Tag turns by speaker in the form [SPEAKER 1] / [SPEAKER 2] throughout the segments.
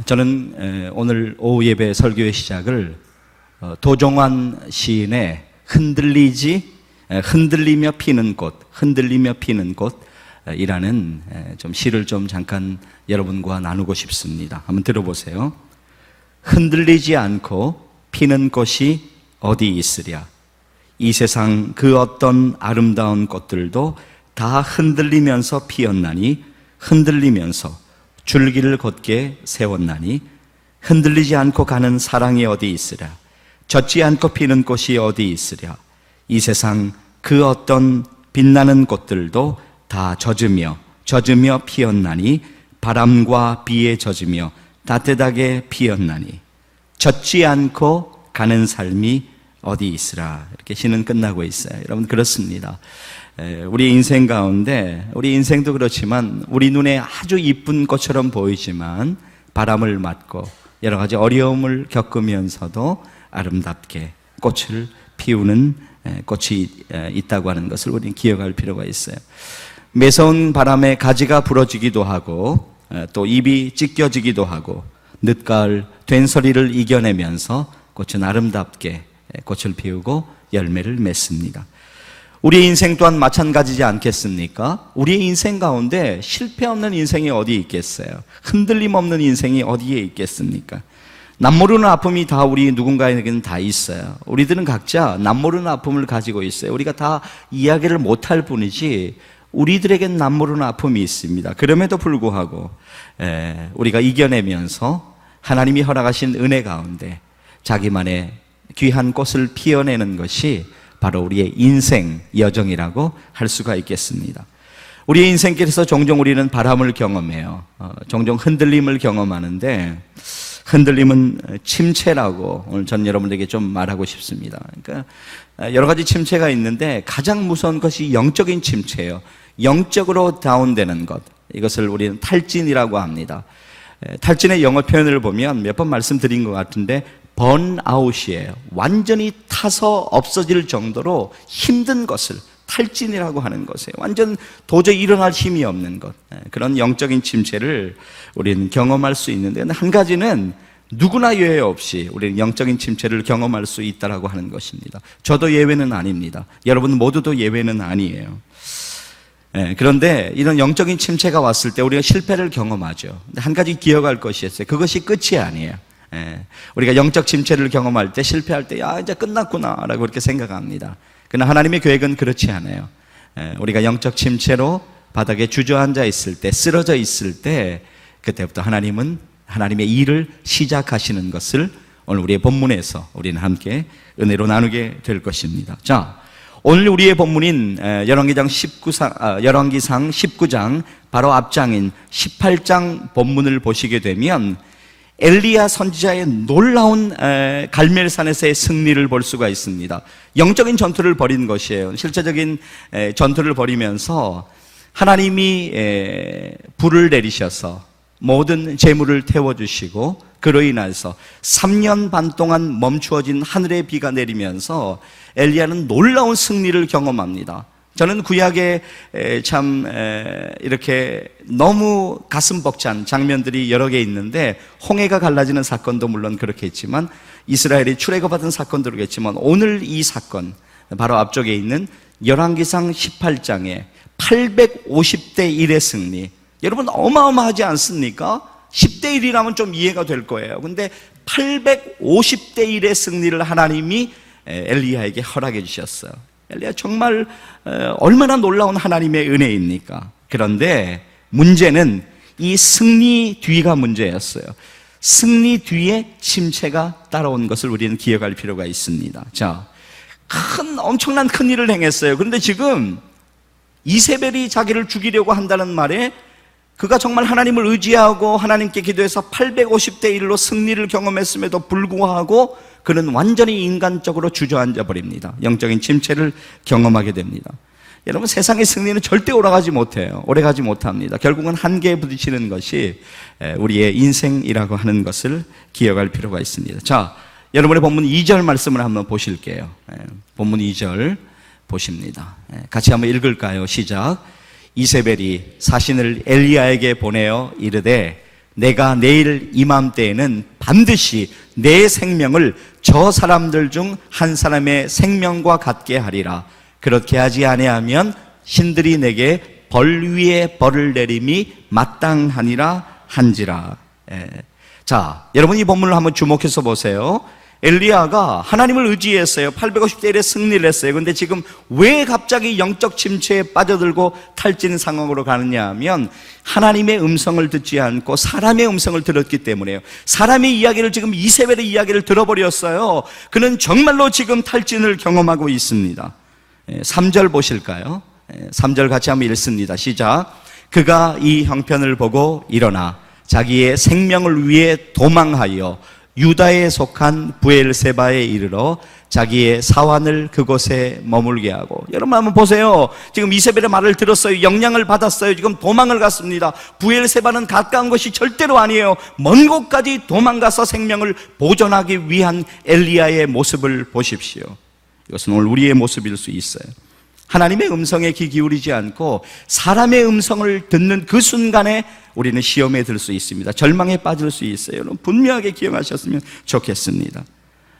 [SPEAKER 1] 저는 오늘 오후 예배 설교의 시작을 도종환 시인의 흔들리며 피는 꽃이라는 좀 시를 좀 잠깐 여러분과 나누고 싶습니다. 한번 들어보세요. 흔들리지 않고 피는 꽃이 어디 있으랴. 이 세상 그 어떤 아름다운 꽃들도 다 흔들리면서 피었나니, 흔들리면서 줄기를 곧게 세웠나니, 흔들리지 않고 가는 사랑이 어디 있으랴. 젖지 않고 피는 꽃이 어디 있으랴. 이 세상 그 어떤 빛나는 꽃들도 다 젖으며 피었나니, 바람과 비에 젖으며 따뜻하게 피었나니, 젖지 않고 가는 삶이 어디 있으라. 이렇게 시는 끝나고 있어요. 여러분, 그렇습니다. 우리 인생 가운데, 우리 인생도 그렇지만 우리 눈에 아주 이쁜 꽃처럼 보이지만 바람을 맞고 여러 가지 어려움을 겪으면서도 아름답게 꽃을 피우는 꽃이 있다고 하는 것을 우리는 기억할 필요가 있어요. 매서운 바람에 가지가 부러지기도 하고 또 잎이 찢겨지기도 하고 늦가을 된소리를 이겨내면서 꽃은 아름답게 꽃을 피우고 열매를 맺습니다. 우리의 인생 또한 마찬가지지 않겠습니까? 우리의 인생 가운데 실패 없는 인생이 어디 있겠어요? 흔들림 없는 인생이 어디에 있겠습니까? 남모르는 아픔이 다 우리 누군가에게는 다 있어요. 우리들은 각자 남모르는 아픔을 가지고 있어요. 우리가 다 이야기를 못할 뿐이지 우리들에겐 남모르는 아픔이 있습니다. 그럼에도 불구하고 우리가 이겨내면서 하나님이 허락하신 은혜 가운데 자기만의 귀한 꽃을 피워내는 것이 바로 우리의 인생 여정이라고 할 수가 있겠습니다. 우리의 인생길에서 종종 우리는 바람을 경험해요. 종종 흔들림을 경험하는데, 흔들림은 침체라고 오늘 전 여러분들에게 좀 말하고 싶습니다. 그러니까 여러 가지 침체가 있는데 가장 무서운 것이 영적인 침체예요. 영적으로 다운되는 것, 이것을 우리는 탈진이라고 합니다. 탈진의 영어 표현을 보면 몇 번 말씀드린 것 같은데 번아웃이에요. 완전히 타서 없어질 정도로 힘든 것을 탈진이라고 하는 것이에요. 완전 도저히 일어날 힘이 없는 것, 그런 영적인 침체를 우리는 경험할 수 있는데, 한 가지는 누구나 예외 없이 우리는 영적인 침체를 경험할 수 있다고 하는 것입니다. 저도 예외는 아닙니다. 여러분 모두도 예외는 아니에요. 그런데 이런 영적인 침체가 왔을 때 우리가 실패를 경험하죠. 근데 한 가지 기억할 것이 있어요. 그것이 끝이 아니에요. 우리가 영적 침체를 경험할 때, 실패할 때, 이제 끝났구나 라고 그렇게 생각합니다. 그러나 하나님의 계획은 그렇지 않아요. 우리가 영적 침체로 바닥에 주저앉아 있을 때, 쓰러져 있을 때, 그때부터 하나님은 하나님의 일을 시작하시는 것을 오늘 우리의 본문에서 우리는 함께 은혜로 나누게 될 것입니다. 자, 오늘 우리의 본문인 열왕기상 19장 바로 앞장인 18장 본문을 보시게 되면 엘리야 선지자의 놀라운 갈멜산에서의 승리를 볼 수가 있습니다. 영적인 전투를 벌인 것이에요. 실제적인 전투를 벌이면서 하나님이 불을 내리셔서 모든 재물을 태워주시고, 그로 인해서 3년 반 동안 멈추어진 하늘의 비가 내리면서 엘리야는 놀라운 승리를 경험합니다. 저는 구약에 참 이렇게 너무 가슴 벅찬 장면들이 여러 개 있는데, 홍해가 갈라지는 사건도 물론 그렇겠지만, 이스라엘이 출애굽받은 사건도 그렇겠지만, 오늘 이 사건 바로 앞쪽에 있는 열왕기상 18장에 850대 1의 승리, 여러분 어마어마하지 않습니까? 10대 1이라면 좀 이해가 될 거예요. 근데 850대 1의 승리를 하나님이 엘리야에게 허락해 주셨어요. 엘리야 정말 얼마나 놀라운 하나님의 은혜입니까? 그런데 문제는 이 승리 뒤가 문제였어요. 승리 뒤에 침체가 따라온 것을 우리는 기억할 필요가 있습니다. 자, 엄청난 큰 일을 행했어요. 그런데 지금 이세벨이 자기를 죽이려고 한다는 말에, 그가 정말 하나님을 의지하고 하나님께 기도해서 850대 1로 승리를 경험했음에도 불구하고 그는 완전히 인간적으로 주저앉아 버립니다. 영적인 침체를 경험하게 됩니다. 여러분, 세상의 승리는 절대 오래가지 못해요. 오래가지 못합니다. 결국은 한계에 부딪히는 것이 우리의 인생이라고 하는 것을 기억할 필요가 있습니다. 자, 여러분의 본문 2절 말씀을 한번 보실게요. 본문 2절 보십니다. 같이 한번 읽을까요? 시작. 이세벨이 사신을 엘리야에게 보내어 이르되 내가 내일 이맘때에는 반드시 내 생명을 저 사람들 중 한 사람의 생명과 같게 하리라. 그렇게 하지 아니하면 신들이 내게 벌 위에 벌을 내림이 마땅하니라 한지라. 자, 여러분 이 본문을 한번 주목해서 보세요. 엘리야가 하나님을 의지했어요. 850대 1에 승리를 했어요. 그런데 지금 왜 갑자기 영적 침체에 빠져들고 탈진 상황으로 가느냐 하면 하나님의 음성을 듣지 않고 사람의 음성을 들었기 때문에요. 사람의 이야기를 지금 이세벨의 이야기를 들어버렸어요. 그는 정말로 지금 탈진을 경험하고 있습니다. 3절 보실까요? 3절 같이 한번 읽습니다. 시작. 그가 이 형편을 보고 일어나 자기의 생명을 위해 도망하여 유다에 속한 브엘세바에 이르러 자기의 사환을 그곳에 머물게 하고. 여러분 한번 보세요. 지금 이세벨의 말을 들었어요. 영향을 받았어요. 지금 도망을 갔습니다. 브엘세바는 가까운 것이 절대로 아니에요. 먼 곳까지 도망가서 생명을 보존하기 위한 엘리야의 모습을 보십시오. 이것은 오늘 우리의 모습일 수 있어요. 하나님의 음성에 귀 기울이지 않고 사람의 음성을 듣는 그 순간에 우리는 시험에 들 수 있습니다. 절망에 빠질 수 있어요. 여러분 분명하게 기억하셨으면 좋겠습니다.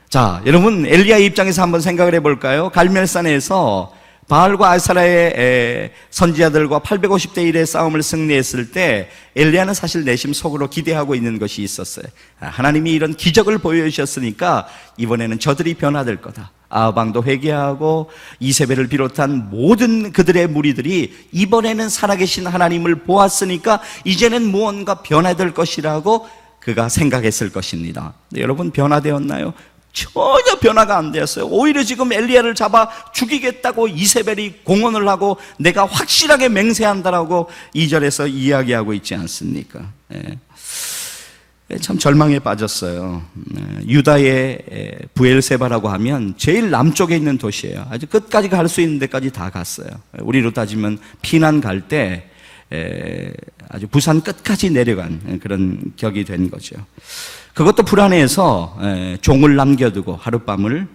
[SPEAKER 1] 자, 여러분 엘리야의 입장에서 한번 생각을 해볼까요? 갈멜산에서 바알과 아사라의 선지자들과 850대 1의 싸움을 승리했을 때 엘리야는 사실 내심 속으로 기대하고 있는 것이 있었어요. 하나님이 이런 기적을 보여주셨으니까 이번에는 저들이 변화될 거다. 아방도 회개하고 이세벨을 비롯한 모든 그들의 무리들이 이번에는 살아계신 하나님을 보았으니까 이제는 무언가 변화될 것이라고 그가 생각했을 것입니다. 여러분 변화되었나요? 전혀 변화가 안 되었어요. 오히려 지금 엘리야를 잡아 죽이겠다고 이세벨이 공언을 하고 내가 확실하게 맹세한다라고 2절에서 이야기하고 있지 않습니까? 참 절망에 빠졌어요. 유다의 브엘세바라고 하면 제일 남쪽에 있는 도시예요. 아주 끝까지 갈 수 있는 데까지 다 갔어요. 우리로 따지면 피난 갈 때 아주 부산 끝까지 내려간 그런 격이 된 거죠. 그것도 불안해서 종을 남겨두고 하룻밤을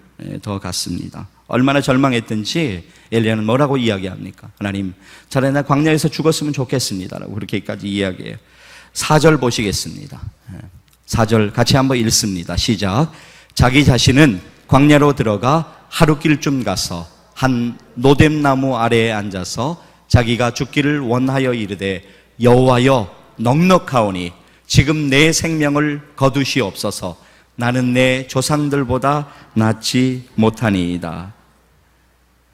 [SPEAKER 1] 더 갔습니다. 얼마나 절망했든지 엘리야는 뭐라고 이야기합니까? 하나님, 차라리 나 광야에서 죽었으면 좋겠습니다 라고 그렇게까지 이야기해요. 4절 보시겠습니다. 4절 같이 한번 읽습니다. 시작. 자기 자신은 광야로 들어가 하루길쯤 가서 한 노뎀나무 아래에 앉아서 자기가 죽기를 원하여 이르되 여호와여 넉넉하오니 지금 내 생명을 거두시옵소서. 나는 내 조상들보다 낫지 못하니이다.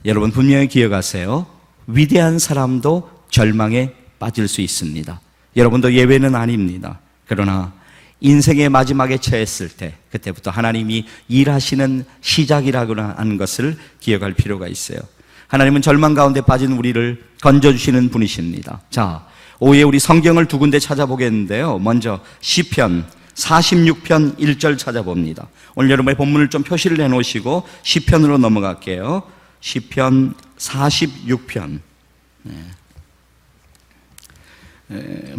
[SPEAKER 1] 여러분 분명히 기억하세요. 위대한 사람도 절망에 빠질 수 있습니다. 여러분도 예외는 아닙니다. 그러나 인생의 마지막에 처했을 때 그때부터 하나님이 일하시는 시작이라고 하는 것을 기억할 필요가 있어요. 하나님은 절망 가운데 빠진 우리를 건져주시는 분이십니다. 자, 오후에 우리 성경을 두 군데 찾아보겠는데요. 먼저 시편 46편 1절 찾아봅니다. 오늘 여러분의 본문을 좀 표시를 해놓으시고 시편으로 넘어갈게요. 시편 46편.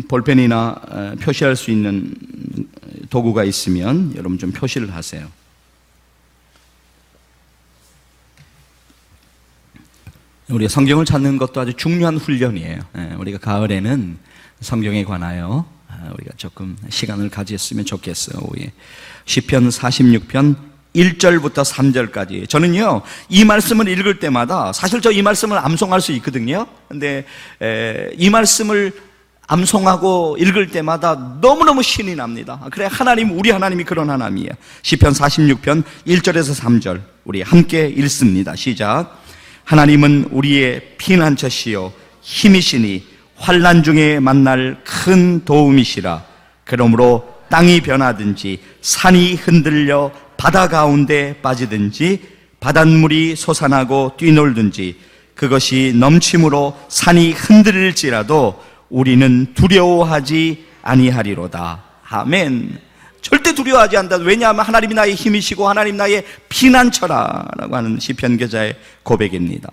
[SPEAKER 1] 볼펜이나 표시할 수 있는 도구가 있으면 여러분 좀 표시를 하세요. 우리가 성경을 찾는 것도 아주 중요한 훈련이에요. 우리가 가을에는 성경에 관하여 우리가 조금 시간을 가졌으면 좋겠어요. 시편 46편 1절부터 3절까지. 저는요 이 말씀을 읽을 때마다 사실 저 이 말씀을 암송할 수 있거든요. 근데 이 말씀을 암송하고 읽을 때마다 너무너무 신이 납니다. 그래, 하나님, 우리 하나님이 그런 하나님이에요. 시편 46편 1절에서 3절 우리 함께 읽습니다. 시작. 하나님은 우리의 피난처시요 힘이시니 환난 중에 만날 큰 도움이시라. 그러므로 땅이 변하든지 산이 흔들려 바다 가운데 빠지든지 바닷물이 솟아나고 뛰놀든지 그것이 넘침으로 산이 흔들릴지라도 우리는 두려워하지 아니하리로다. 아멘. 절대 두려워하지 않는다. 왜냐하면 하나님이 나의 힘이시고 하나님 나의 피난처라라고 하는 시편 기자의 고백입니다.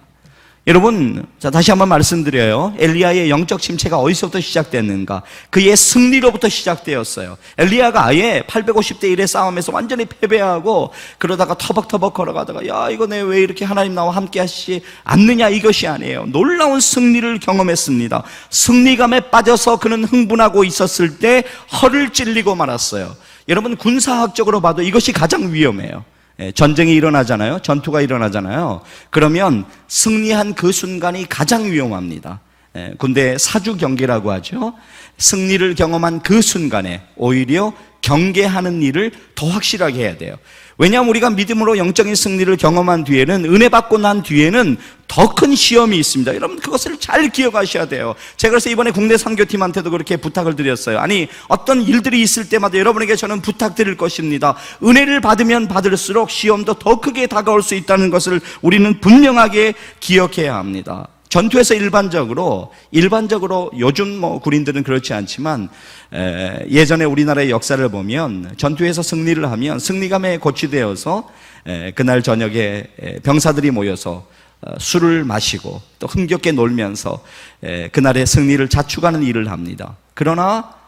[SPEAKER 1] 여러분, 자, 다시 한번 말씀드려요. 엘리야의 영적 침체가 어디서부터 시작됐는가? 그의 승리로부터 시작되었어요. 엘리야가 아예 850대 1의 싸움에서 완전히 패배하고 그러다가 터벅터벅 걸어가다가 야, 이거 내 왜 이렇게 하나님 나와 함께 하시지 않느냐, 이것이 아니에요. 놀라운 승리를 경험했습니다. 승리감에 빠져서 그는 흥분하고 있었을 때 허를 찔리고 말았어요. 여러분, 군사학적으로 봐도 이것이 가장 위험해요. 전쟁이 일어나잖아요. 전투가 일어나잖아요. 그러면 승리한 그 순간이 가장 위험합니다. 군대 사주 경계라고 하죠. 승리를 경험한 그 순간에 오히려 경계하는 일을 더 확실하게 해야 돼요. 왜냐하면 우리가 믿음으로 영적인 승리를 경험한 뒤에는, 은혜 받고 난 뒤에는 더 큰 시험이 있습니다. 여러분, 그것을 잘 기억하셔야 돼요. 제가 그래서 이번에 국내 선교팀한테도 그렇게 부탁을 드렸어요. 아니, 어떤 일들이 있을 때마다 여러분에게 저는 부탁드릴 것입니다. 은혜를 받으면 받을수록 시험도 더 크게 다가올 수 있다는 것을 우리는 분명하게 기억해야 합니다. 전투에서 일반적으로 요즘 군인들은 그렇지 않지만 예전에 우리나라의 역사를 보면 전투에서 승리를 하면 승리감에 고취되어서 그날 저녁에 병사들이 모여서 술을 마시고 또 흥겹게 놀면서 그날의 승리를 자축하는 일을 합니다. 그러나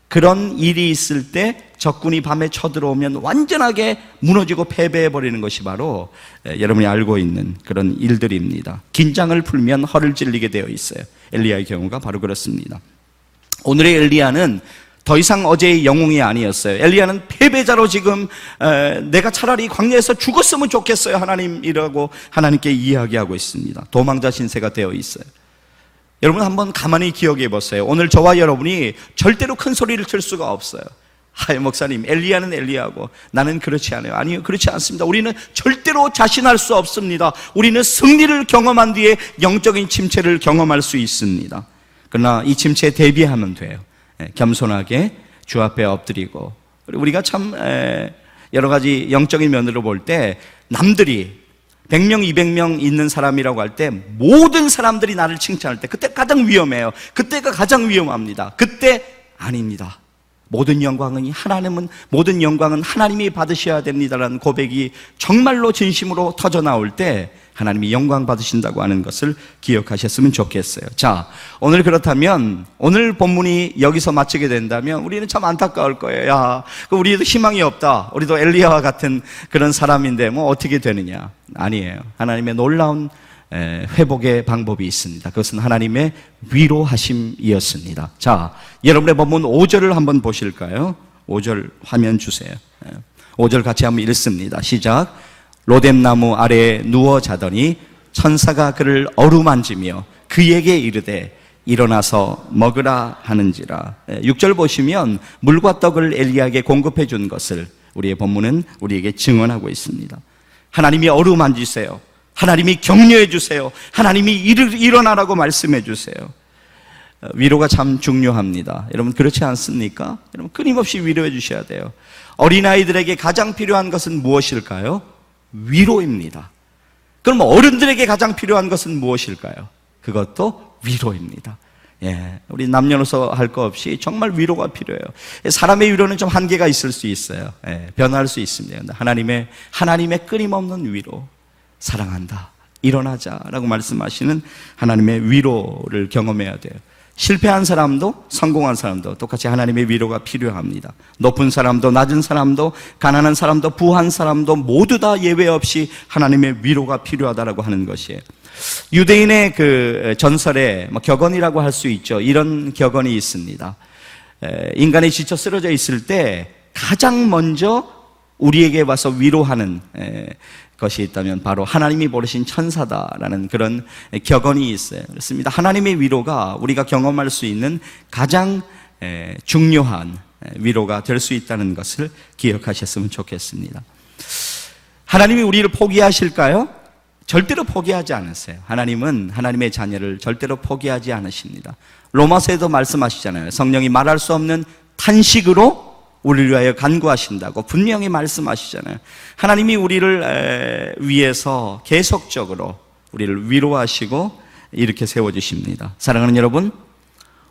[SPEAKER 1] 그런 일이 있을 때 적군이 밤에 쳐들어오면 완전하게 무너지고 패배해버리는 것이 바로 여러분이 알고 있는 그런 일들입니다. 긴장을 풀면 허를 찔리게 되어 있어요. 엘리야의 경우가 바로 그렇습니다. 오늘의 엘리야는 더 이상 어제의 영웅이 아니었어요. 엘리야는 패배자로 지금 내가 차라리 광야에서 죽었으면 좋겠어요, 하나님이라고 하나님께 이야기하고 있습니다. 도망자 신세가 되어 있어요. 여러분, 한번 가만히 기억해 보세요. 오늘 저와 여러분이 절대로 큰 소리를 칠 수가 없어요. 목사님, 엘리야는 엘리야고 나는 그렇지 않아요. 아니요, 그렇지 않습니다. 우리는 절대로 자신할 수 없습니다. 우리는 승리를 경험한 뒤에 영적인 침체를 경험할 수 있습니다. 그러나 이 침체에 대비하면 돼요. 겸손하게 주 앞에 엎드리고, 우리가 참 여러 가지 영적인 면으로 볼 때 남들이 100명, 200명 있는 사람이라고 할 때 모든 사람들이 나를 칭찬할 때 그때 가장 위험해요. 그때가 가장 위험합니다. 그때 아닙니다. 모든 영광은 하나님이 받으셔야 됩니다라는 고백이 정말로 진심으로 터져 나올 때 하나님이 영광 받으신다고 하는 것을 기억하셨으면 좋겠어요. 자, 오늘 그렇다면 오늘 본문이 여기서 마치게 된다면 우리는 참 안타까울 거예요. 야, 우리도 희망이 없다. 우리도 엘리야와 같은 그런 사람인데 뭐 어떻게 되느냐. 아니에요. 하나님의 놀라운 회복의 방법이 있습니다. 그것은 하나님의 위로하심이었습니다. 자, 여러분의 본문 5절을 한번 보실까요? 5절 화면 주세요. 5절 같이 한번 읽습니다. 시작. 로뎀나무 아래에 누워 자더니 천사가 그를 어루만지며 그에게 이르되 일어나서 먹으라 하는지라. 6절 보시면 물과 떡을 엘리야에게 공급해 준 것을 우리의 본문은 우리에게 증언하고 있습니다. 하나님이 어루만지세요. 하나님이 격려해 주세요. 하나님이 일어나라고 말씀해 주세요. 위로가 참 중요합니다. 여러분, 그렇지 않습니까? 여러분, 끊임없이 위로해 주셔야 돼요. 어린아이들에게 가장 필요한 것은 무엇일까요? 위로입니다. 그럼 어른들에게 가장 필요한 것은 무엇일까요? 그것도 위로입니다. 우리 남녀노소 할 거 없이 정말 위로가 필요해요. 사람의 위로는 좀 한계가 있을 수 있어요. 변할 수 있습니다. 하나님의 끊임없는 위로, 사랑한다, 일어나자라고 말씀하시는 하나님의 위로를 경험해야 돼요. 실패한 사람도 성공한 사람도 똑같이 하나님의 위로가 필요합니다. 높은 사람도 낮은 사람도 가난한 사람도 부한 사람도 모두 다 예외 없이 하나님의 위로가 필요하다라고 하는 것이에요. 유대인의 그 전설에 격언이라고 할 수 있죠. 이런 격언이 있습니다. 인간이 지쳐 쓰러져 있을 때 가장 먼저 우리에게 와서 위로하는 것이 있다면 바로 하나님이 보내신 천사다라는 그런 격언이 있어요. 그렇습니다. 하나님의 위로가 우리가 경험할 수 있는 가장 중요한 위로가 될 수 있다는 것을 기억하셨으면 좋겠습니다. 하나님이 우리를 포기하실까요? 절대로 포기하지 않으세요. 하나님은 하나님의 자녀를 절대로 포기하지 않으십니다. 로마서에도 말씀하시잖아요. 성령이 말할 수 없는 탄식으로 우리를 위하여 간구하신다고 분명히 말씀하시잖아요. 하나님이 우리를 위해서 계속적으로 우리를 위로하시고 이렇게 세워주십니다. 사랑하는 여러분,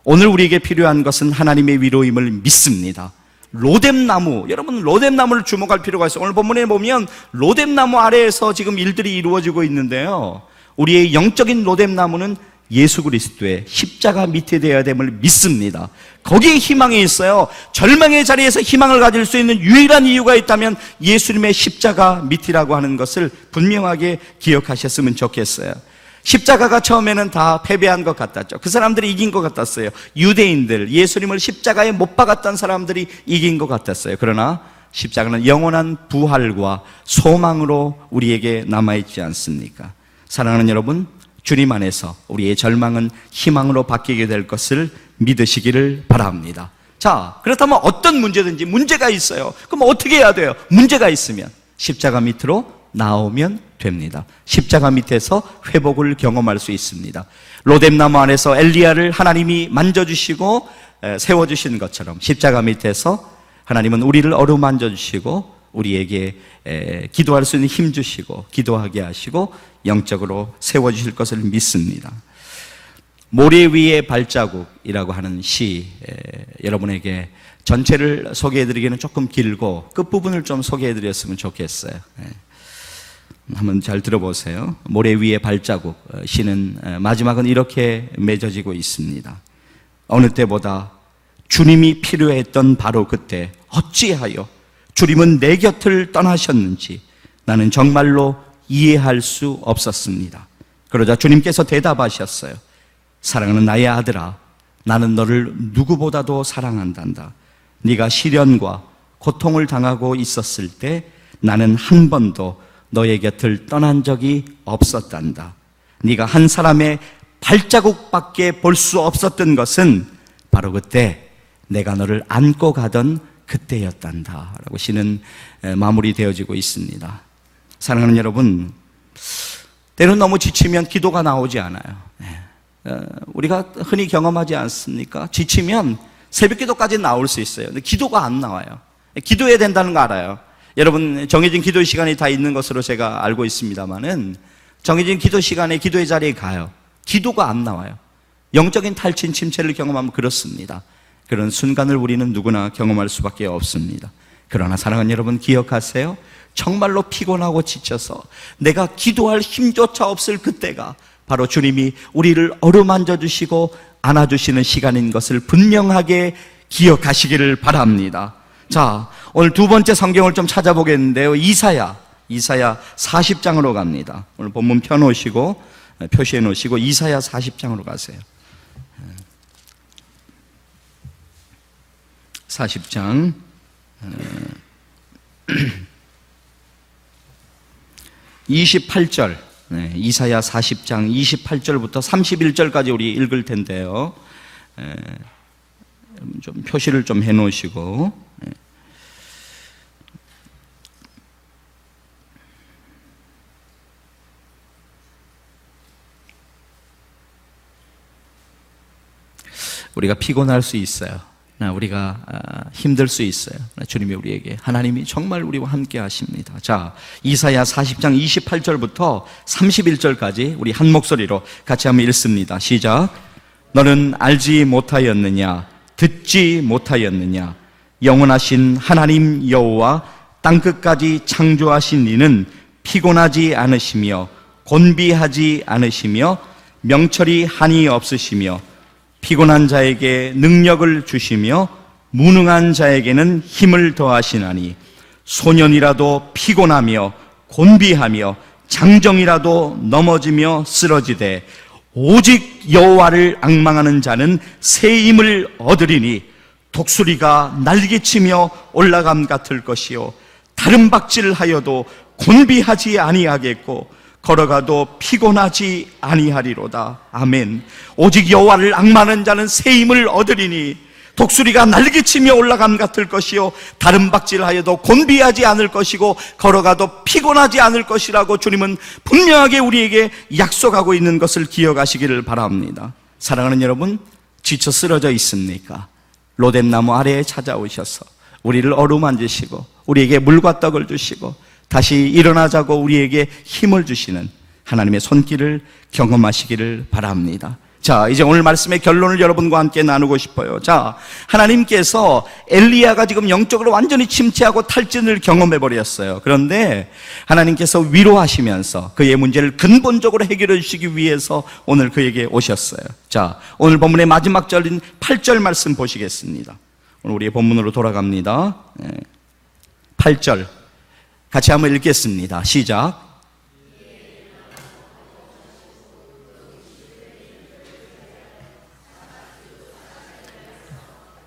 [SPEAKER 1] 오늘 우리에게 필요한 것은 하나님의 위로임을 믿습니다. 로뎀나무, 여러분 로뎀나무를 주목할 필요가 있어요. 오늘 본문에 보면 로뎀나무 아래에서 지금 일들이 이루어지고 있는데요, 우리의 영적인 로뎀나무는 예수 그리스도의 십자가 밑에 되어야 됨을 믿습니다. 거기에 희망이 있어요. 절망의 자리에서 희망을 가질 수 있는 유일한 이유가 있다면 예수님의 십자가 밑이라고 하는 것을 분명하게 기억하셨으면 좋겠어요. 십자가가 처음에는 다 패배한 것 같았죠. 그 사람들이 이긴 것 같았어요. 유대인들, 예수님을 십자가에 못 박았던 사람들이 이긴 것 같았어요. 그러나 십자가는 영원한 부활과 소망으로 우리에게 남아있지 않습니까? 사랑하는 여러분, 주님 안에서 우리의 절망은 희망으로 바뀌게 될 것을 믿으시기를 바랍니다. 자, 그렇다면 어떤 문제든지 문제가 있어요. 그럼 어떻게 해야 돼요? 문제가 있으면 십자가 밑으로 나오면 됩니다. 십자가 밑에서 회복을 경험할 수 있습니다. 로뎀나무 안에서 엘리야를 하나님이 만져주시고 세워주신 것처럼 십자가 밑에서 하나님은 우리를 어루만져 주시고 우리에게 기도할 수 있는 힘 주시고 기도하게 하시고 영적으로 세워주실 것을 믿습니다. 모래 위의 발자국이라고 하는 시, 여러분에게 전체를 소개해드리기는 조금 길고 끝부분을 좀 소개해드렸으면 좋겠어요. 한번 잘 들어보세요. 모래 위의 발자국 시는 마지막은 이렇게 맺어지고 있습니다. 어느 때보다 주님이 필요했던 바로 그때 어찌하여 주님은 내 곁을 떠나셨는지 나는 정말로 이해할 수 없었습니다. 그러자 주님께서 대답하셨어요. 사랑하는 나의 아들아, 나는 너를 누구보다도 사랑한단다. 네가 시련과 고통을 당하고 있었을 때 나는 한 번도 너의 곁을 떠난 적이 없었단다. 네가 한 사람의 발자국밖에 볼 수 없었던 것은 바로 그때 내가 너를 안고 가던 그때였단다 라고 시는 마무리되어지고 있습니다. 사랑하는 여러분, 때론 너무 지치면 기도가 나오지 않아요. 우리가 흔히 경험하지 않습니까? 지치면 새벽 기도까지 나올 수 있어요. 근데 기도가 안 나와요. 기도해야 된다는 거 알아요. 여러분, 정해진 기도 시간이 다 있는 것으로 제가 알고 있습니다만은 정해진 기도 시간에 기도의 자리에 가요. 기도가 안 나와요. 영적인 탈진, 침체를 경험하면 그렇습니다. 그런 순간을 우리는 누구나 경험할 수밖에 없습니다. 그러나 사랑하는 여러분, 기억하세요. 정말로 피곤하고 지쳐서 내가 기도할 힘조차 없을 그때가 바로 주님이 우리를 어루만져 주시고 안아주시는 시간인 것을 분명하게 기억하시기를 바랍니다. 자, 오늘 두 번째 성경을 좀 찾아보겠는데요. 이사야 40장으로 갑니다. 오늘 본문 펴놓으시고 표시해 놓으시고 이사야 40장으로 가세요. 40장 28절, 이사야 40장 28절부터 31절까지 우리 읽을 텐데요. 좀 표시를 좀 해 놓으시고 우리가 피곤할 수 있어요. 우리가 힘들 수 있어요. 주님이 우리에게, 하나님이 정말 우리와 함께 하십니다. 자, 이사야 40장 28절부터 31절까지 우리 한 목소리로 같이 한번 읽습니다. 시작. 너는 알지 못하였느냐? 듣지 못하였느냐? 영원하신 하나님 여호와 땅끝까지 창조하신 이는 피곤하지 않으시며 곤비하지 않으시며 명철이 한이 없으시며 피곤한 자에게 능력을 주시며 무능한 자에게는 힘을 더하시나니 소년이라도 피곤하며 곤비하며 장정이라도 넘어지며 쓰러지되 오직 여호와를 앙망하는 자는 새 힘을 얻으리니 독수리가 날개치며 올라감 같을 것이요 다른 박질하여도 곤비하지 아니하겠고 걸어가도 피곤하지 아니하리로다. 아멘. 오직 여호와를 앙망하는 자는 새 힘을 얻으리니 독수리가 날개치며 올라감 같을 것이요 다른 박질하여도 곤비하지 않을 것이고 걸어가도 피곤하지 않을 것이라고 주님은 분명하게 우리에게 약속하고 있는 것을 기억하시기를 바랍니다. 사랑하는 여러분, 지쳐 쓰러져 있습니까? 로뎀나무 아래에 찾아오셔서 우리를 어루만지시고 우리에게 물과 떡을 주시고 다시 일어나자고 우리에게 힘을 주시는 하나님의 손길을 경험하시기를 바랍니다. 자, 이제 오늘 말씀의 결론을 여러분과 함께 나누고 싶어요. 자, 하나님께서 엘리야가 지금 영적으로 완전히 침체하고 탈진을 경험해 버렸어요. 그런데 하나님께서 위로하시면서 그의 문제를 근본적으로 해결해 주시기 위해서 오늘 그에게 오셨어요. 자, 오늘 본문의 마지막 절인 8절 말씀 보시겠습니다. 오늘 우리의 본문으로 돌아갑니다. 8절 같이 한번 읽겠습니다. 시작.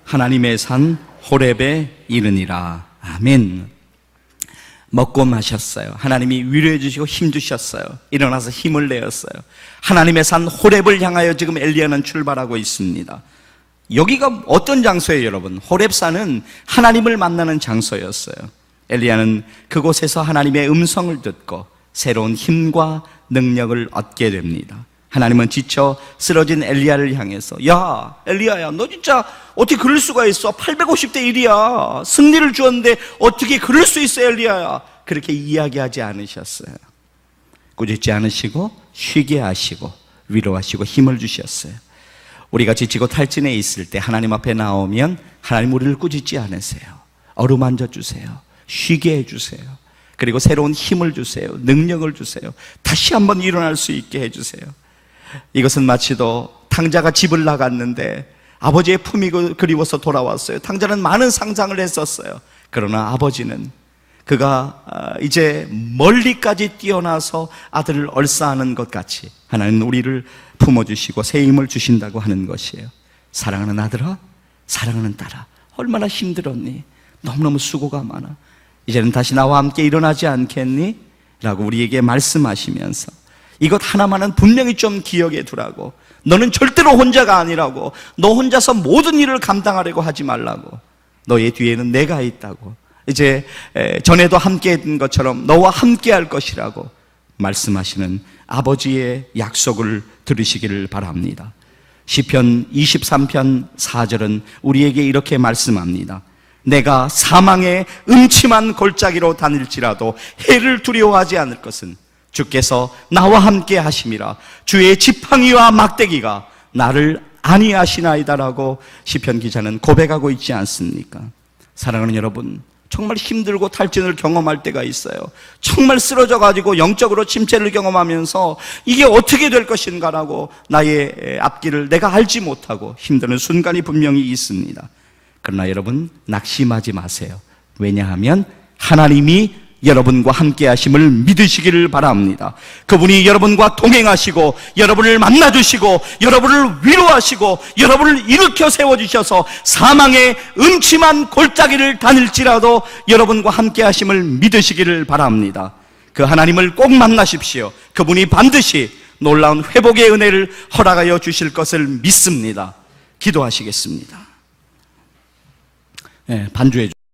[SPEAKER 1] 하나님의 산 호렙에 이르니라. 아멘. 먹고 마셨어요. 하나님이 위로해 주시고 힘 주셨어요. 일어나서 힘을 내었어요. 하나님의 산 호렙을 향하여 지금 엘리야는 출발하고 있습니다. 여기가 어떤 장소예요, 여러분? 호렙산은 하나님을 만나는 장소였어요. 엘리야는 그곳에서 하나님의 음성을 듣고 새로운 힘과 능력을 얻게 됩니다. 하나님은 지쳐 쓰러진 엘리야를 향해서, 야, 엘리야야, 너 진짜 어떻게 그럴 수가 있어? 850대 1이야. 승리를 주었는데 어떻게 그럴 수 있어, 엘리야야? 그렇게 이야기하지 않으셨어요. 꾸짖지 않으시고 쉬게 하시고 위로하시고 힘을 주셨어요. 우리가 지치고 탈진해 있을 때 하나님 앞에 나오면 하나님 우리를 꾸짖지 않으세요. 어루만져 주세요. 쉬게 해주세요. 그리고 새로운 힘을 주세요. 능력을 주세요. 다시 한번 일어날 수 있게 해주세요. 이것은 마치도 탕자가 집을 나갔는데 아버지의 품이 그리워서 돌아왔어요. 탕자는 많은 상상을 했었어요. 그러나 아버지는 그가 이제 멀리까지 뛰어나서 아들을 얼싸하는 것 같이 하나님은 우리를 품어주시고 새 힘을 주신다고 하는 것이에요. 사랑하는 아들아, 사랑하는 딸아, 얼마나 힘들었니? 너무너무 수고가 많아. 이제는 다시 나와 함께 일어나지 않겠니? 라고 우리에게 말씀하시면서 이것 하나만은 분명히 좀 기억해 두라고, 너는 절대로 혼자가 아니라고, 너 혼자서 모든 일을 감당하려고 하지 말라고, 너의 뒤에는 내가 있다고, 이제 전에도 함께 했던 것처럼 너와 함께 할 것이라고 말씀하시는 아버지의 약속을 들으시기를 바랍니다. 시편 23편 4절은 우리에게 이렇게 말씀합니다. 내가 사망의 음침한 골짜기로 다닐지라도 해를 두려워하지 않을 것은 주께서 나와 함께 하심이라. 주의 지팡이와 막대기가 나를 안위하시나이다라고 시편 기자는 고백하고 있지 않습니까? 사랑하는 여러분, 정말 힘들고 탈진을 경험할 때가 있어요. 정말 쓰러져가지고 영적으로 침체를 경험하면서 이게 어떻게 될 것인가라고 나의 앞길을 내가 알지 못하고 힘드는 순간이 분명히 있습니다. 그러나 여러분, 낙심하지 마세요. 왜냐하면 하나님이 여러분과 함께 하심을 믿으시기를 바랍니다. 그분이 여러분과 동행하시고 여러분을 만나주시고 여러분을 위로하시고 여러분을 일으켜 세워주셔서 사망의 음침한 골짜기를 다닐지라도 여러분과 함께 하심을 믿으시기를 바랍니다. 그 하나님을 꼭 만나십시오. 그분이 반드시 놀라운 회복의 은혜를 허락하여 주실 것을 믿습니다. 기도하시겠습니다. 반주해 주세요.